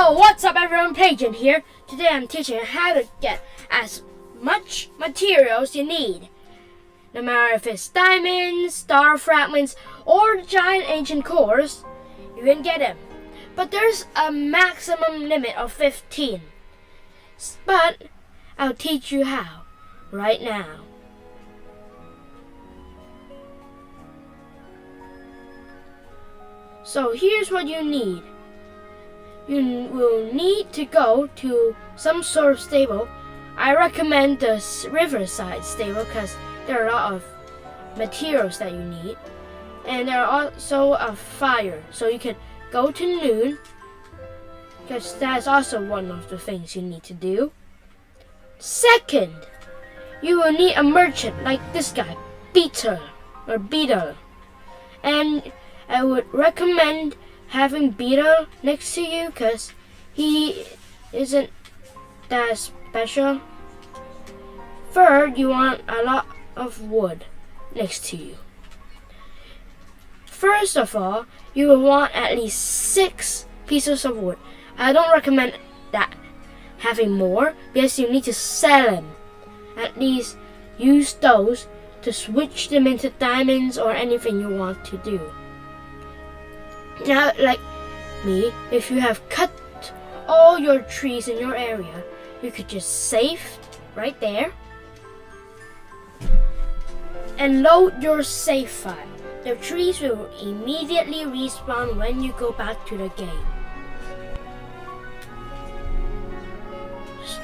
Yo, what's up everyone, Pagan here. Today I'm teaching you how to get as much materials you need. No matter if it's diamonds, star fragments, or giant ancient cores, you can get them. But there's a maximum limit of 15. But I'll teach you how right now. So here's what you need. You will need to go to some sort of stable. I recommend the riverside stable because there are a lot of materials that you need. And there are also a fire. So you can go to noon, because that's also one of the things you need to do. Second, you will need a merchant like this guy, Beater. And I would recommend having Beetle next to you because he isn't that special. Third, you want a lot of wood next to you. First of all, you will want at least 6 pieces of wood. I don't recommend that having more because you need to sell them. At least use those to switch them into diamonds or anything you want to do. Now, like me, if you have cut all your trees in your area, you could just save right there and load your save file. The trees will immediately respawn when you go back to the game.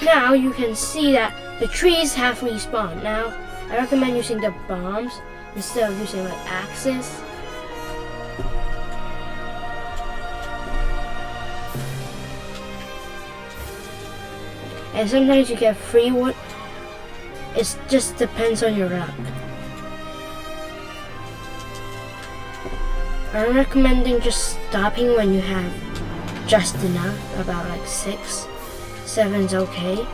Now you can see that the trees have respawned. Now, I recommend using the bombs instead of using like axes. And sometimes you get free wood. It just depends on your luck. I'm recommending just stopping when you have just enough, about like 6. 7's okay.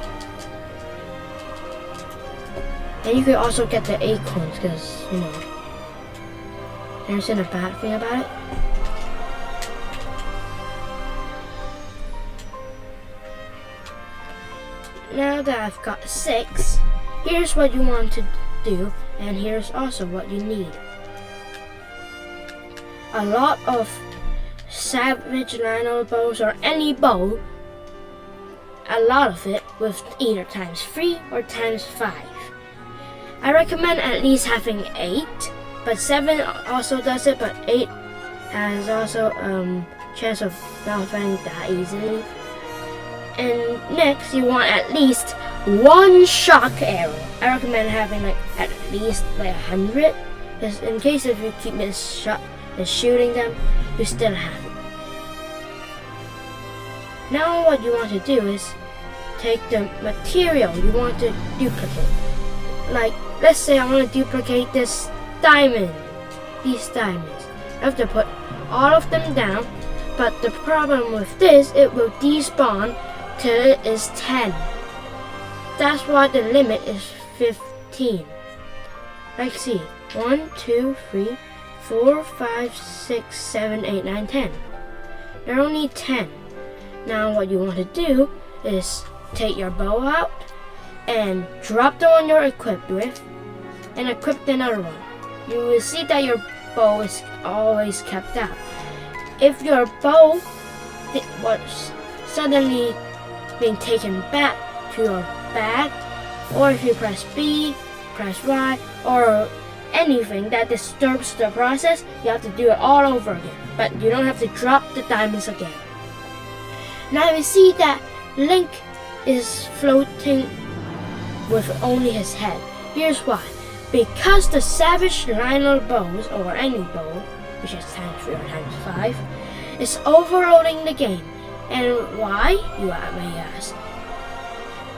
And you could also get the acorns because, you know, there isn't a bad thing about it. Now that I've got 6, here's what you want to do, and here's also what you need. A lot of savage lino bows or any bow, a lot of it with either ×3 or ×5. I recommend at least having 8, but 7 also does it, but 8 has also chance of not falling that easily. And next, you want at least 1 shock arrow. I recommend having like at least like 100, because in case if you keep shooting them, you still have it. Now what you want to do is take the material you want to duplicate. Like, let's say I want to duplicate this diamond, these diamonds. I have to put all of them down, but the problem with this, it will despawn till it is 10. That's why the limit is 15. Let's see, 1, 2, 3, 4, 5, 6, 7, 8, 9, 10. There are only 10. Now what you want to do is take your bow out and drop the one you're equipped with and equip another one. You will see that your bow is always kept out. If your bow was suddenly being taken back to your bag, or if you press B, press Y, or anything that disturbs the process, you have to do it all over again. But you don't have to drop the diamonds again. Now you see that Link is floating with only his head. Here's why. Because the savage lino bows, or any bow, which is ×3 or ×5, is overloading the game. And why, you may ask?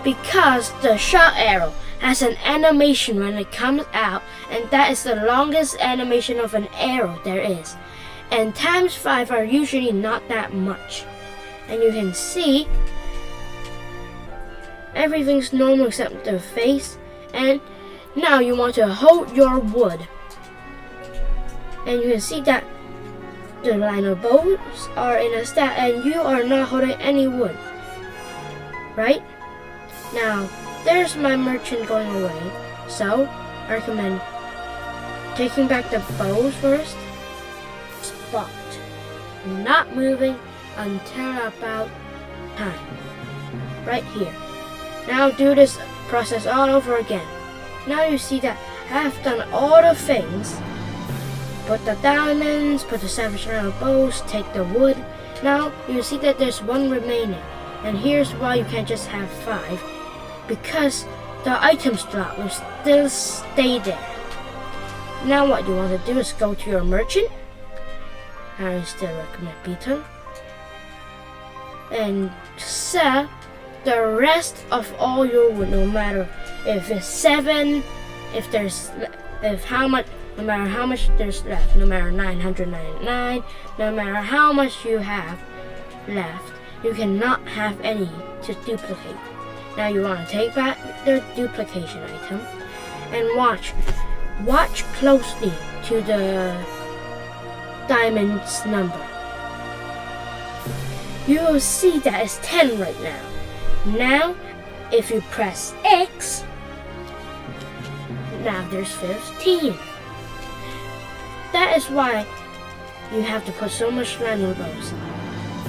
Because the shot arrow has an animation when it comes out, and that is the longest animation of an arrow there is. And ×5 are usually not that much. And you can see everything's normal except the face. And now you want to hold your wood. And you can see that the line of bows are in a stack and you are not holding any wood, right? Now, there's my merchant going away, so I recommend taking back the bows first. Spot. Not moving until about time. Right here. Now do this process all over again. Now you see that I've done all the things. Put the diamonds, put the savage round bows, take the wood. Now you see that there's one remaining. And here's why you can't just have 5. Because the item slot will still stay there. Now what you want to do is go to your merchant. I still recommend BoTW. And sell the rest of all your wood, no matter if it's 7, no matter how much there's left, no matter 999, no matter how much you have left, you cannot have any to duplicate. Now you want to take back the duplication item and watch closely to the diamond's number. You will see that it's 10 right now. Now, if you press X, now there's 15. That is why you have to put so much land on bows.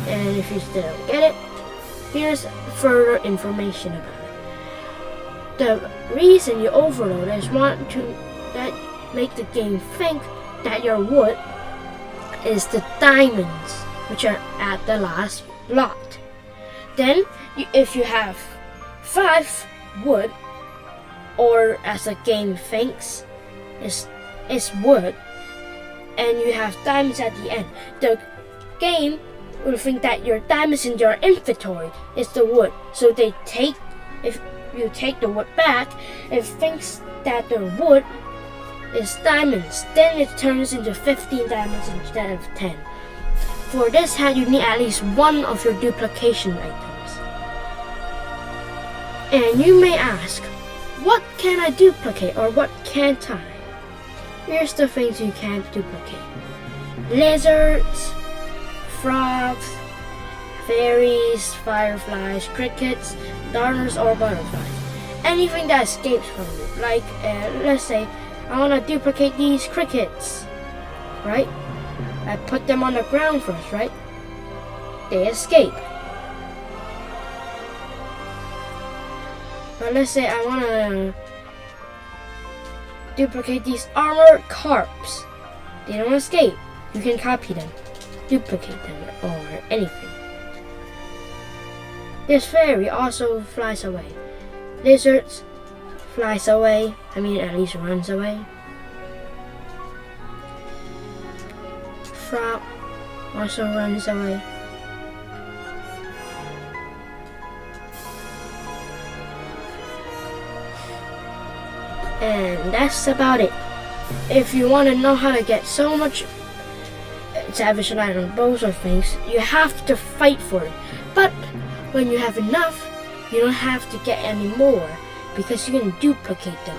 And if you still don't get it, here's further information about it. The reason you overload is want to make the game think that your wood is the diamonds, which are at the last lot. Then, if you have 5 wood, or as the game thinks, is wood, and you have diamonds at the end, the game will think that your diamonds in your inventory is the wood. So if you take the wood back, it thinks that the wood is diamonds. Then it turns into 15 diamonds instead of 10. For this hat, you need at least 1 of your duplication items. And you may ask, what can I duplicate or what can't I? Here's the things you can't duplicate. Lizards, frogs, fairies, fireflies, crickets, darners, or butterflies. Anything that escapes from you. Like, let's say, I want to duplicate these crickets, right? I put them on the ground first, right? They escape. But let's say I want to duplicate these armored carps. They don't escape. You can copy them, duplicate them, or anything. This fairy also flies away. Lizards flies away. I mean, at least runs away. Frog also runs away. And that's about it. If you want to know how to get so much savage light on bows or things, you have to fight for it. But when you have enough, you don't have to get any more because you can duplicate them.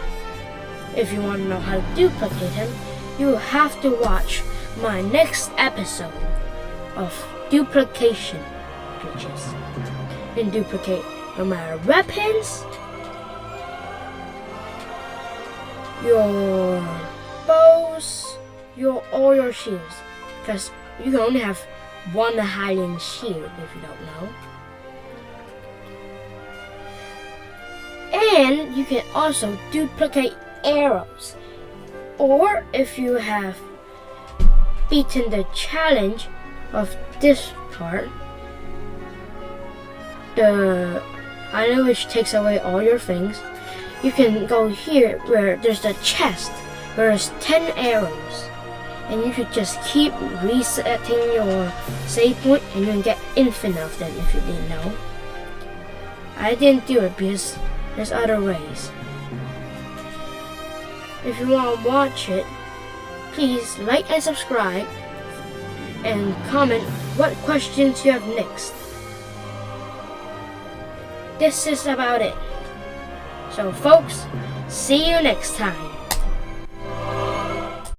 If you want to know how to duplicate them, you have to watch my next episode of duplication glitches. You can duplicate no matter weapons, your bows, all your shields, because you can only have 1 Highland shield if you don't know. And you can also duplicate arrows. Or if you have beaten the challenge of this part, the island which takes away all your things, you can go here where there's a chest where there's 10 arrows. And you could just keep resetting your save point and you can get infinite of them if you didn't know. I didn't do it because there's other ways. If you want to watch it, please like and subscribe and comment what questions you have next. This is about it. So folks, see you next time.